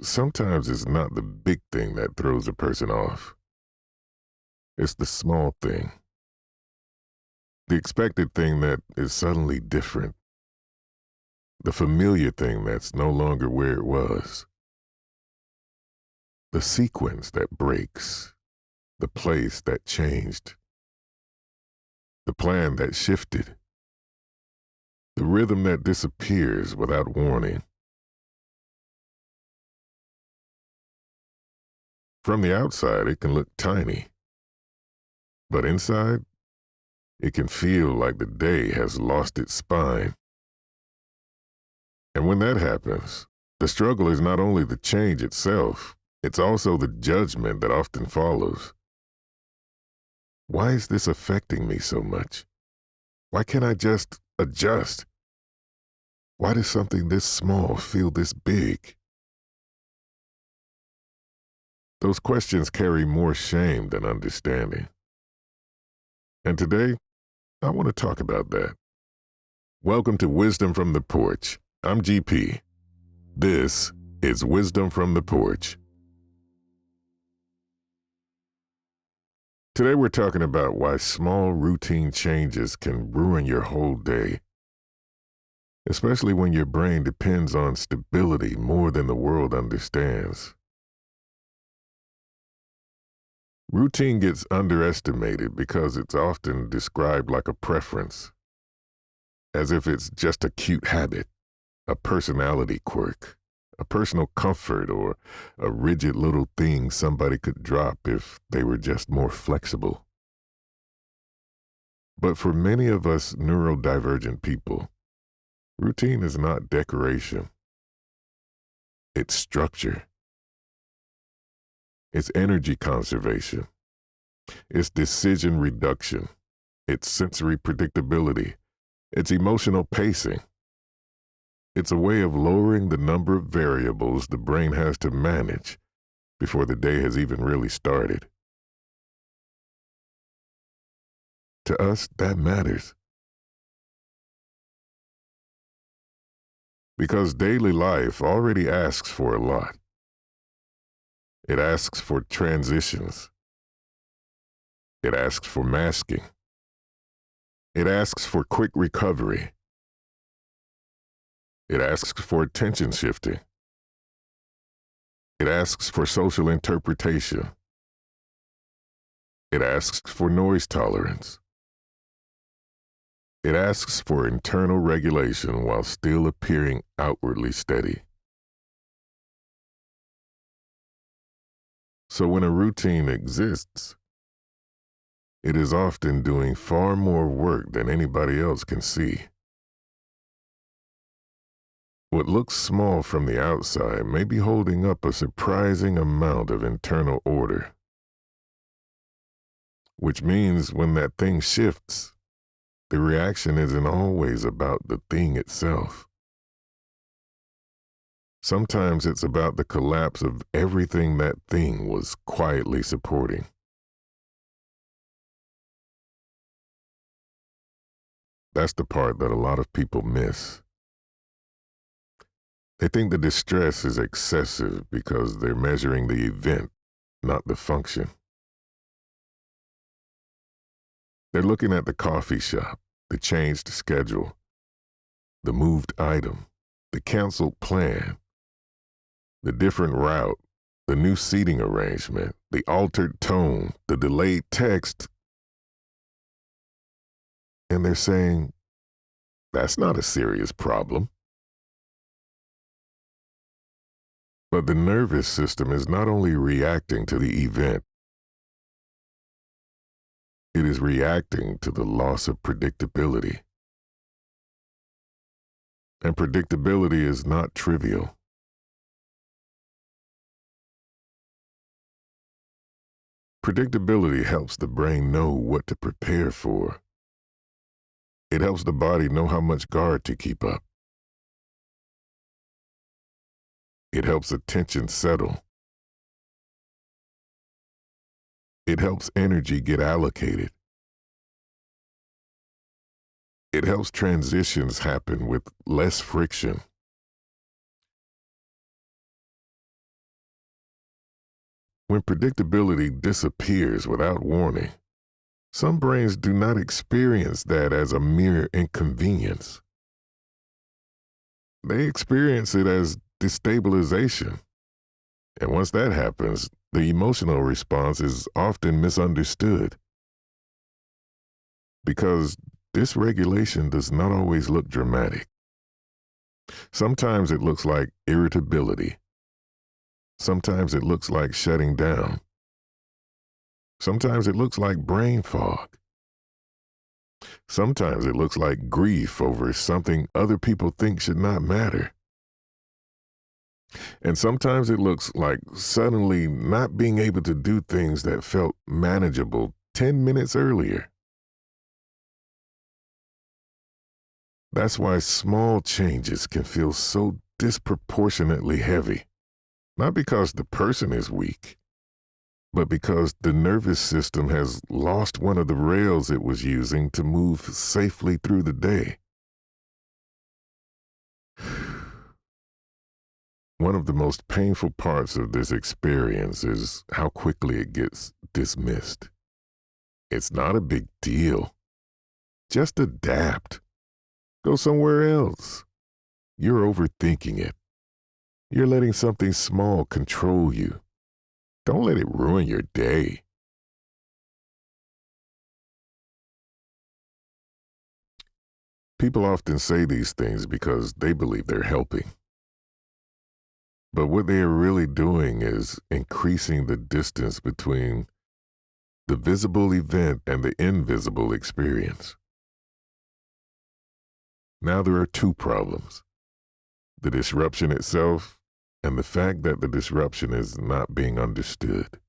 Sometimes it's not the big thing that throws a person off. It's the small thing, the expected thing that is suddenly different, the familiar thing that's no longer where it was, the sequence that breaks, the place that changed, the plan that shifted, the rhythm that disappears without warning. From the outside, it can look tiny, but inside, it can feel like the day has lost its spine. And when that happens, the struggle is not only the change itself, it's also the judgment that often follows. Why is this affecting me so much? Why can't I just adjust? Why does something this small feel this big? Those questions carry more shame than understanding. And today, I want to talk about that. Welcome to Wisdom from the Porch. I'm GP. This is Wisdom from the Porch. Today we're talking about why small routine changes can ruin your whole day, especially when your brain depends on stability more than the world understands. Routine gets underestimated because it's often described like a preference, as if it's just a cute habit, a personality quirk, a personal comfort, or a rigid little thing somebody could drop if they were just more flexible. But for many of us neurodivergent people, routine is not decoration. It's structure. It's energy conservation. It's decision reduction. It's sensory predictability. It's emotional pacing. It's a way of lowering the number of variables the brain has to manage before the day has even really started. To us, that matters. Because daily life already asks for a lot. It asks for transitions. It asks for masking. It asks for quick recovery. It asks for attention shifting. It asks for social interpretation. It asks for noise tolerance. It asks for internal regulation while still appearing outwardly steady. So when a routine exists, it is often doing far more work than anybody else can see. What looks small from the outside may be holding up a surprising amount of internal order. Which means when that thing shifts, the reaction isn't always about the thing itself. Sometimes it's about the collapse of everything that thing was quietly supporting. That's the part that a lot of people miss. They think the distress is excessive because they're measuring the event, not the function. They're looking at the coffee shop, the changed schedule, the moved item, the canceled plan, the different route, the new seating arrangement, the altered tone, the delayed text, and they're saying, that's not a serious problem. But the nervous system is not only reacting to the event, it is reacting to the loss of predictability. And predictability is not trivial. Predictability helps the brain know what to prepare for. It helps the body know how much guard to keep up. It helps attention settle. It helps energy get allocated. It helps transitions happen with less friction. When predictability disappears without warning, some brains do not experience that as a mere inconvenience. They experience it as destabilization. And once that happens, the emotional response is often misunderstood. Because dysregulation does not always look dramatic. Sometimes it looks like irritability. Sometimes it looks like shutting down. Sometimes it looks like brain fog. Sometimes it looks like grief over something other people think should not matter. And sometimes it looks like suddenly not being able to do things that felt manageable 10 minutes earlier. That's why small changes can feel so disproportionately heavy. Not because the person is weak, but because the nervous system has lost one of the rails it was using to move safely through the day. One of the most painful parts of this experience is how quickly it gets dismissed. It's not a big deal. Just adapt. Go somewhere else. You're overthinking it. You're letting something small control you. Don't let it ruin your day. People often say these things because they believe they're helping. But what they are really doing is increasing the distance between the visible event and the invisible experience. Now there are two problems: the disruption itself and the fact that the disruption is not being understood.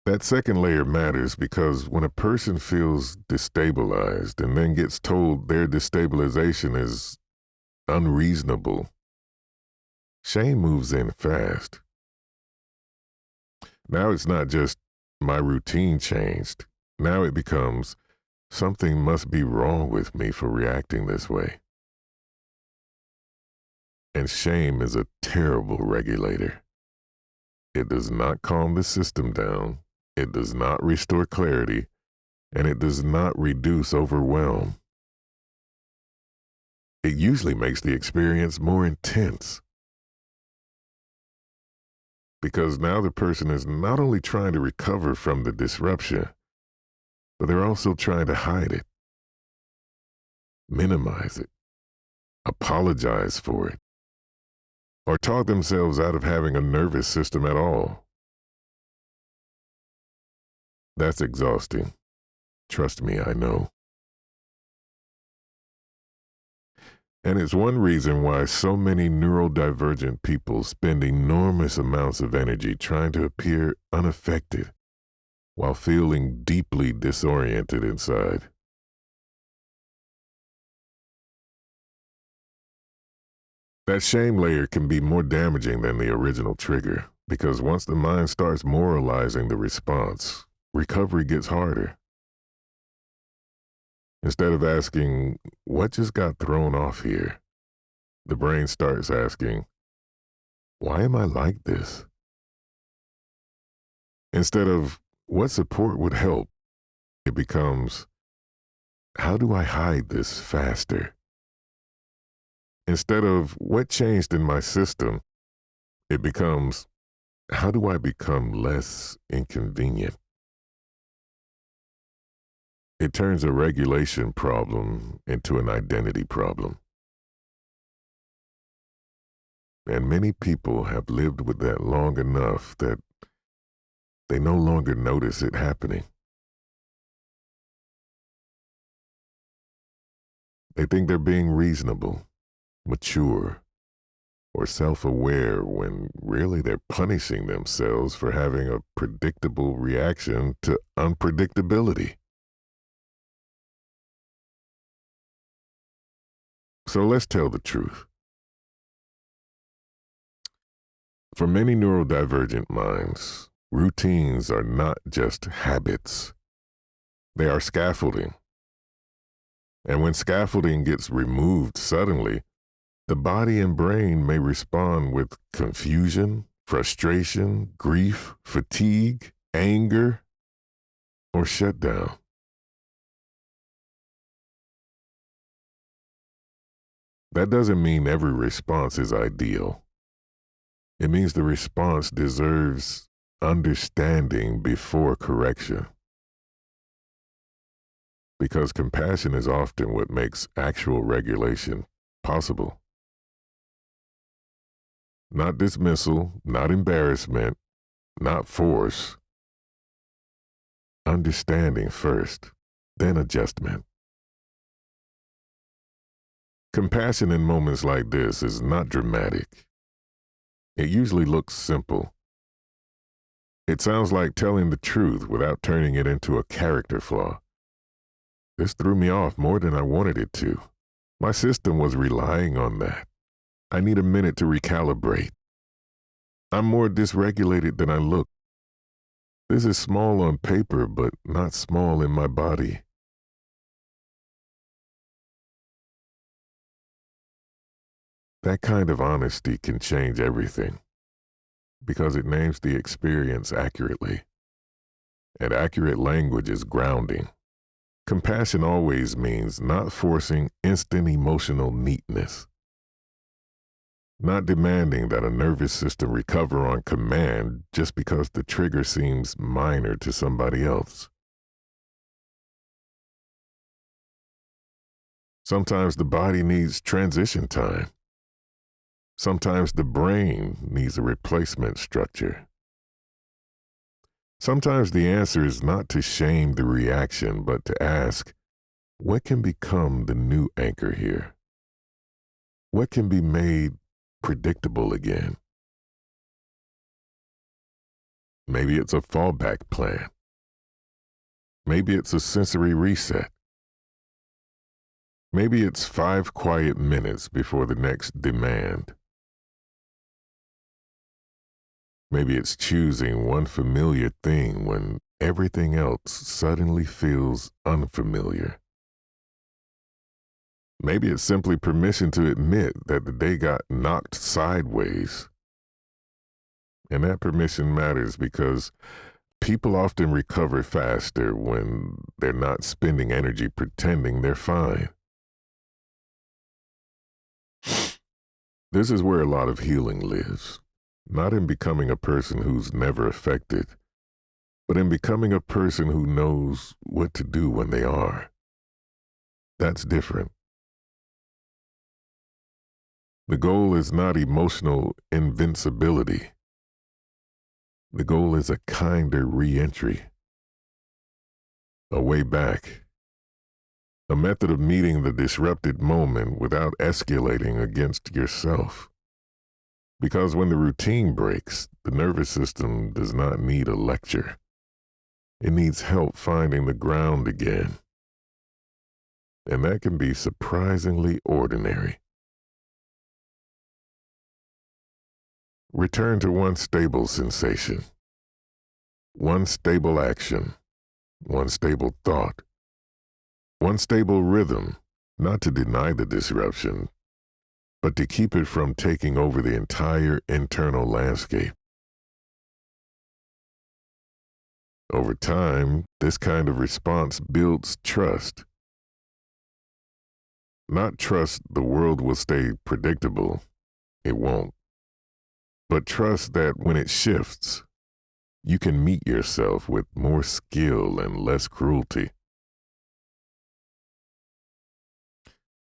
That second layer matters because when a person feels destabilized and then gets told their destabilization is unreasonable, shame moves in fast. Now it's not just my routine changed. Now it becomes something must be wrong with me for reacting this way. And shame is a terrible regulator. It does not calm the system down. It does not restore clarity, and it does not reduce overwhelm. It usually makes the experience more intense. Because now the person is not only trying to recover from the disruption, but they're also trying to hide it, minimize it, apologize for it, or talk themselves out of having a nervous system at all. That's exhausting. Trust me, I know. And it's one reason why so many neurodivergent people spend enormous amounts of energy trying to appear unaffected while feeling deeply disoriented inside. That shame layer can be more damaging than the original trigger, because once the mind starts moralizing the response, recovery gets harder. Instead of asking, what just got thrown off here? The brain starts asking, why am I like this? Instead of, what support would help? It becomes, how do I hide this faster? Instead of, what changed in my system? It becomes, how do I become less inconvenient? It turns a regulation problem into an identity problem. And many people have lived with that long enough that they no longer notice it happening. They think they're being reasonable, mature, or self-aware when really they're punishing themselves for having a predictable reaction to unpredictability. So let's tell the truth. For many neurodivergent minds, routines are not just habits. They are scaffolding. And when scaffolding gets removed suddenly, The body and brain may respond with confusion, frustration, grief, fatigue, anger, or shutdown. That doesn't mean every response is ideal. It means the response deserves understanding before correction. Because compassion is often what makes actual regulation possible. Not dismissal, not embarrassment, not force. Understanding first, then adjustment. Compassion in moments like this is not dramatic. It usually looks simple. It sounds like telling the truth without turning it into a character flaw. This threw me off more than I wanted it to. My system was relying on that. I need a minute to recalibrate. I'm more dysregulated than I look. This is small on paper, but not small in my body. That kind of honesty can change everything because it names the experience accurately. And accurate language is grounding. Compassion always means not forcing instant emotional neatness. Not demanding that a nervous system recover on command just because the trigger seems minor to somebody else. Sometimes the body needs transition time. Sometimes the brain needs a replacement structure. Sometimes the answer is not to shame the reaction, but to ask, what can become the new anchor here? What can be made predictable again? Maybe it's a fallback plan. Maybe it's a sensory reset. Maybe it's 5 quiet minutes before the next demand. Maybe it's choosing one familiar thing when everything else suddenly feels unfamiliar. Maybe it's simply permission to admit that the day got knocked sideways. And that permission matters because people often recover faster when they're not spending energy pretending they're fine. This is where a lot of healing lives. Not in becoming a person who's never affected, but in becoming a person who knows what to do when they are. That's different. The goal is not emotional invincibility. The goal is a kinder re-entry. A way back. A method of meeting the disrupted moment without escalating against yourself. Because when the routine breaks, the nervous system does not need a lecture. It needs help finding the ground again. And that can be surprisingly ordinary. Return to one stable sensation, one stable action, one stable thought, one stable rhythm, not to deny the disruption, but to keep it from taking over the entire internal landscape. Over time, this kind of response builds trust. Not trust the world will stay predictable. It won't. But trust that when it shifts, you can meet yourself with more skill and less cruelty.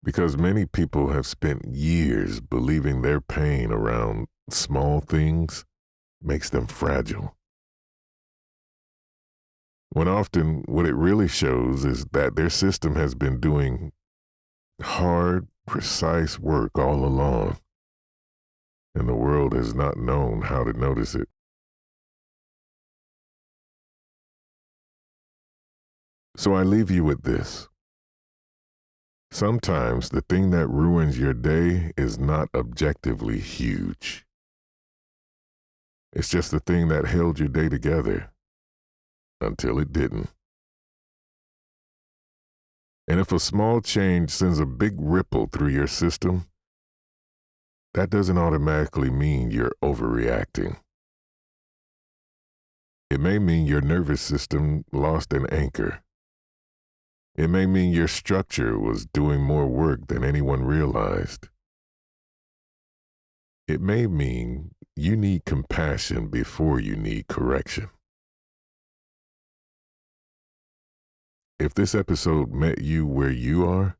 Because many people have spent years believing their pain around small things makes them fragile. When often what it really shows is that their system has been doing hard, precise work all along, and the world has not known how to notice it. So I leave you with this. Sometimes the thing that ruins your day is not objectively huge. It's just the thing that held your day together until it didn't. And if a small change sends a big ripple through your system, that doesn't automatically mean you're overreacting. It may mean your nervous system lost an anchor. It may mean your structure was doing more work than anyone realized. It may mean you need compassion before you need correction. If this episode met you where you are,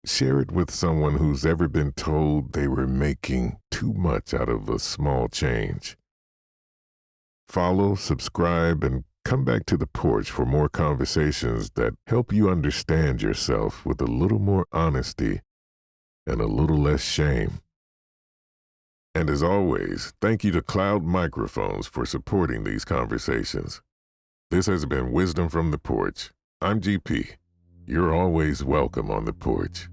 share it with someone who's ever been told they were making too much out of a small change. Follow, subscribe, and come back to the porch for more conversations that help you understand yourself with a little more honesty and a little less shame. And as always, thank you to Cloud Microphones for supporting these conversations. This has been Wisdom from the Porch. I'm GP. You're always welcome on the porch.